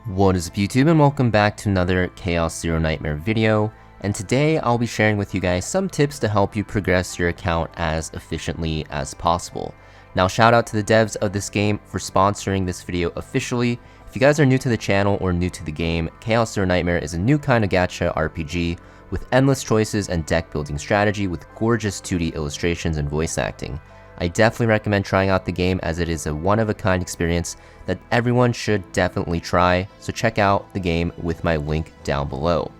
What is up YouTube, and welcome back to another Chaos Zero Nightmare video, and today I'll be sharing with you guys some tips to help you progress your account as efficiently as possible. Now shout out to the devs of this game for sponsoring this video officially. If you guys are new to the channel or new to the game, Chaos Zero Nightmare is a new kind of gacha RPG with endless choices and deck building strategy with gorgeous 2D illustrations and voice acting. I definitely recommend trying out the game as it is a one-of-a-kind experience that everyone should definitely try, so check out the game with my link down below.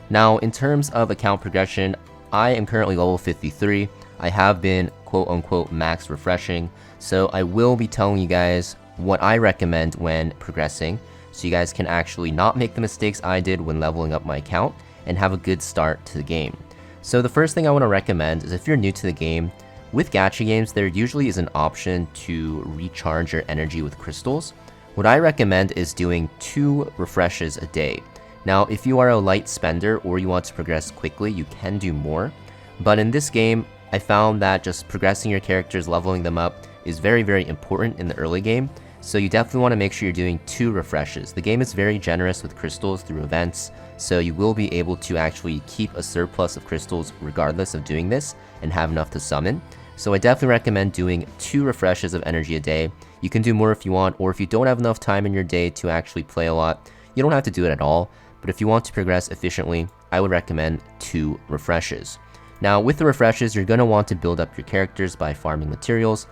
Now, in terms of account progression, I am currently level 53. I have been quote-unquote max refreshing, so I will be telling you guys what I recommend when progressing, so you guys can actually not make the mistakes I did when leveling up my account and have a good start to the game. So the first thing I want to recommend is if you're new to the game, with gacha games, there usually is an option to recharge your energy with crystals. What I recommend is doing 2 refreshes a day. Now, if you are a light spender or you want to progress quickly, you can do more. But in this game, I found that just progressing your characters, leveling them up, is very important in the early game. So you definitely want to make sure you're doing 2 refreshes. The game is very generous with crystals through events, so you will be able to actually keep a surplus of crystals regardless of doing this and have enough to summon. So I definitely recommend doing 2 refreshes of energy a day. You can do more if you want, or if you don't have enough time in your day to actually play a lot, you don't have to do it at all. But if you want to progress efficiently, I would recommend 2 refreshes. Now with the refreshes, you're going to want to build up your characters by farming materials.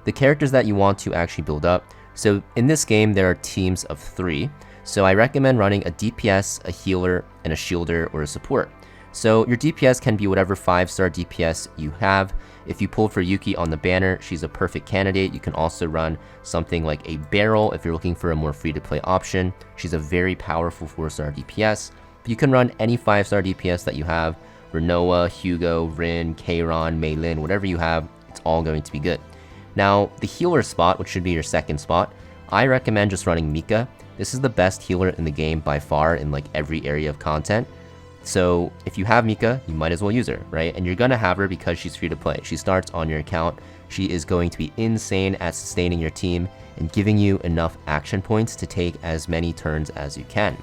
The characters that you want to actually build up, so in this game there are teams of 3. So I recommend running a DPS, a healer, and a shielder or a support. So your DPS can be whatever 5-star DPS you have. If you pull for Yuki on the banner, she's a perfect candidate. You can also run something like a barrel if you're looking for a more free-to-play option. She's a very powerful 4-star DPS. But you can run any 5-star DPS that you have. Renoa, Hugo, Rin, Kayron, Meilin, whatever you have, it's all going to be good. Now, the healer spot, which should be your second spot, I recommend just running Mika. This is the best healer in the game by far in like every area of content. So if you have Mika, you might as well use her, right? And you're gonna have her because she's free to play. She starts on your account. She is going to be insane at sustaining your team and giving you enough action points to take as many turns as you can.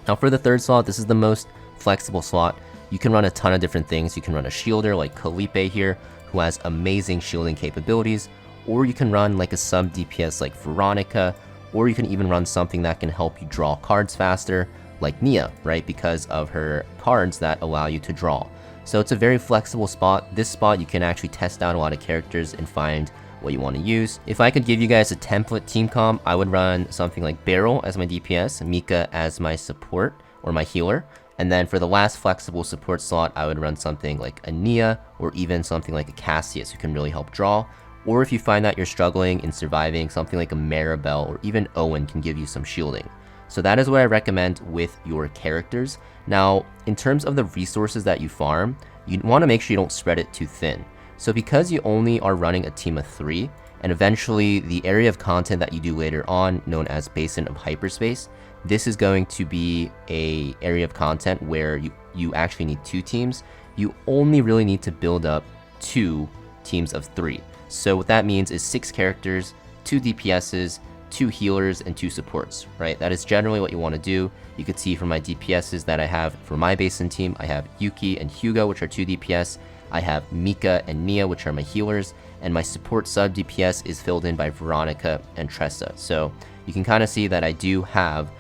Now for the third slot, this is the most flexible slot. You can run a ton of different things. You can run a shielder like Kalipe here, who has amazing shielding capabilities, or you can run like a sub DPS like Veronica, or you can even run something that can help you draw cards faster, like Nia, right, because of her cards that allow you to draw. So it's a very flexible spot. This spot you can actually test out a lot of characters and find what you want to use. If I could give you guys a template team comp, I would run something like Beryl as my DPS, Mika as my support or my healer, and then for the last flexible support slot, I would run something like a Nia or even something like a Cassius who can really help draw. Or if you find that you're struggling in surviving, something like a Maribel or even Owen can give you some shielding. So that is what I recommend with your characters. Now, in terms of the resources that you farm, you want to make sure you don't spread it too thin. So because you only are running a team of 3, and eventually the area of content that you do later on, known as Basin of Hyperspace, this is going to be a area of content where you actually need 2 teams. You only really need to build up 2 teams of 3. So what that means is 6 characters, 2 DPSs, 2 healers, and 2 supports, right? That is generally what you want to do. You could see from my DPSs that I have for my Basin team, I have Yuki and Hugo, which are 2 DPS. I have Mika and Nia, which are my healers, and my support sub DPS is filled in by Veronica and Tressa. So you can kind of see that I do have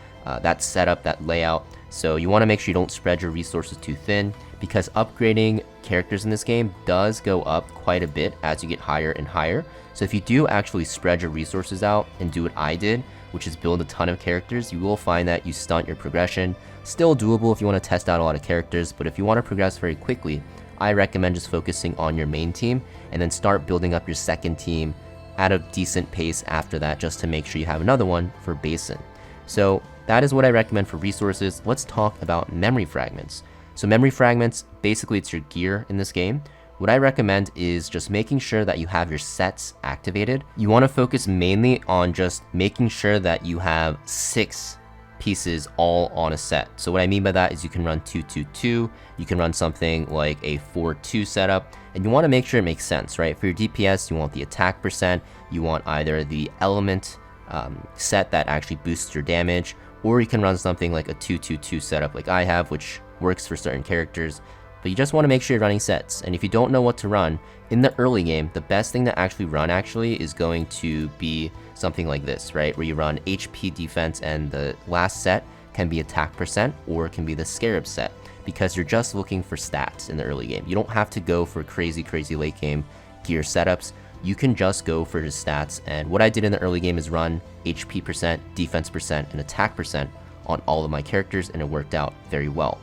that setup, that layout. So you want to make sure you don't spread your resources too thin, because upgrading characters in this game does go up quite a bit as you get higher and higher. So if you do actually spread your resources out and do what I did, which is build a ton of characters, you will find that you stunt your progression. Still doable if you want to test out a lot of characters, but if you want to progress very quickly, I recommend just focusing on your main team and then start building up your second team at a decent pace after that, just to make sure you have another one for Basin. So that is what I recommend for resources. Let's talk about memory fragments. So memory fragments, basically it's your gear in this game. What I recommend is just making sure that you have your sets activated. You want to focus mainly on just making sure that you have 6 pieces all on a set. So what I mean by that is you can run 2-2-2, you can run something like a 4-2 setup, and you want to make sure it makes sense, right? For your DPS, you want the attack percent, you want either the element set that actually boosts your damage, or you can run something like a 2-2-2 setup like I have, which works for certain characters. But you just want to make sure you're running sets, and if you don't know what to run, in the early game, the best thing to actually run is going to be something like this, right? Where you run HP defense, and the last set can be attack percent, or it can be the scarab set, because you're just looking for stats in the early game. You don't have to go for crazy late game gear setups. You can just go for the stats, and what I did in the early game is run HP percent, defense percent, and attack percent on all of my characters, and it worked out very well.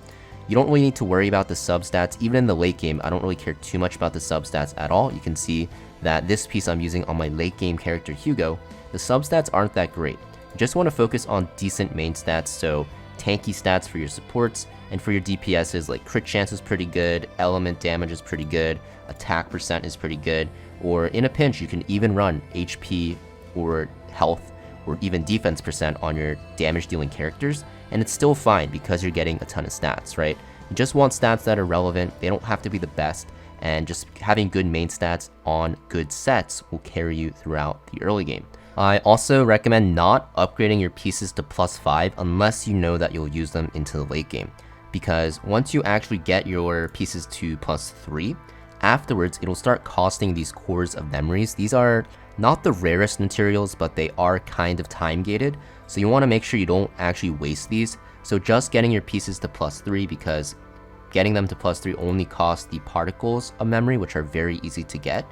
You don't really need to worry about the sub stats. Even in the late game, I don't really care too much about the sub stats at all. You can see that this piece I'm using on my late game character Hugo, the sub stats aren't that great. You just want to focus on decent main stats, so tanky stats for your supports, and for your DPSs, like crit chance is pretty good, element damage is pretty good, attack percent is pretty good, or in a pinch you can even run HP or health or even defense percent on your damage dealing characters, and it's still fine because you're getting a ton of stats, right? You just want stats that are relevant. They don't have to be the best, and just having good main stats on good sets will carry you throughout the early game. I also recommend not upgrading your pieces to +5 unless you know that you'll use them into the late game, because once you actually get your pieces to +3, afterwards it'll start costing these cores of memories. These are not the rarest materials, but they are kind of time gated, so you want to make sure you don't actually waste these. So just getting your pieces to +3, because getting them to +3 only costs the particles of memory, which are very easy to get,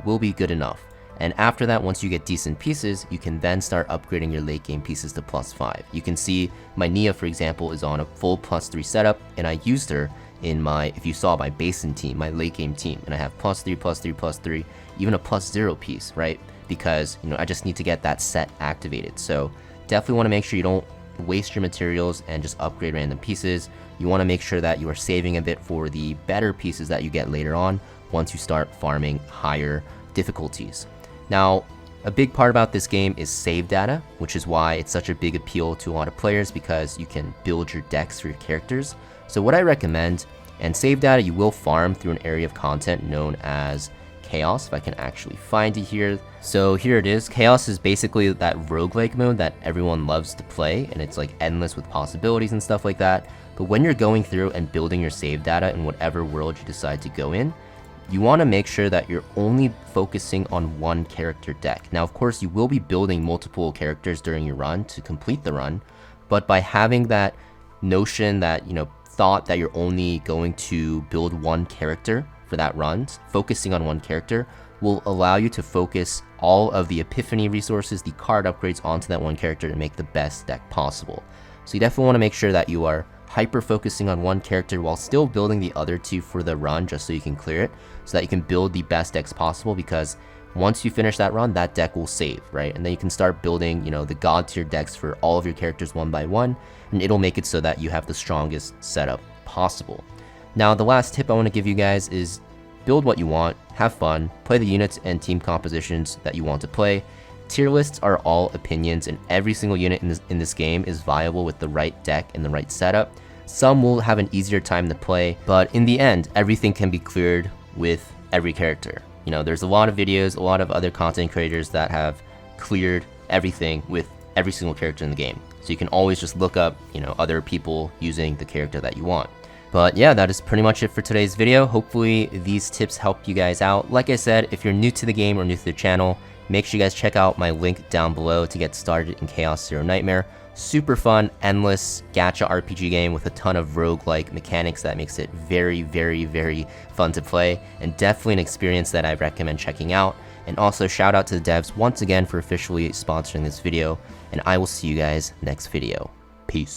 will be good enough. And after that, once you get decent pieces, you can then start upgrading your late game pieces to +5. You can see my Nia, for example, is on a full +3 setup, and I used her in my, if you saw my Basin team, my late game team, and I have +3, +3, +3, even a +0 piece, right? Because, you know, I just need to get that set activated. So definitely want to make sure you don't waste your materials and just upgrade random pieces. You want to make sure that you are saving a bit for the better pieces that you get later on once you start farming higher difficulties. Now, a big part about this game is save data, which is why it's such a big appeal to a lot of players, because you can build your decks for your characters. So what I recommend, and save data you will farm through an area of content known as Chaos, if I can actually find it here. So here it is. Chaos is basically that roguelike mode that everyone loves to play, and it's like endless with possibilities and stuff like that. But when you're going through and building your save data in whatever world you decide to go in, you want to make sure that you're only focusing on one character deck. Now, of course, you will be building multiple characters during your run to complete the run, but by having that notion, that, you know, thought that you're only going to build one character for that run, focusing on one character will allow you to focus all of the epiphany resources, the card upgrades onto that one character to make the best deck possible. So you definitely want to make sure that you are hyper focusing on one character while still building the other two for the run, just so you can clear it, so that you can build the best decks possible, because once you finish that run, that deck will save, right? And then you can start building, you know, the god tier decks for all of your characters one by one, and it'll make it so that you have the strongest setup possible. Now, the last tip I want to give you guys is build what you want, have fun, play the units and team compositions that you want to play. Tier lists are all opinions, and every single unit in this game is viable with the right deck and the right setup. Some will have an easier time to play, but in the end, everything can be cleared with every character. You know, there's a lot of videos, a lot of other content creators that have cleared everything with every single character in the game. So you can always just look up, you know, other people using the character that you want. But yeah, that is pretty much it for today's video. Hopefully these tips helped you guys out. Like I said, if you're new to the game or new to the channel, make sure you guys check out my link down below to get started in Chaos Zero Nightmare. Super fun, endless gacha RPG game with a ton of roguelike mechanics that makes it very, very, very fun to play, and definitely an experience that I recommend checking out. And also shout out to the devs once again for officially sponsoring this video, and I will see you guys next video. Peace.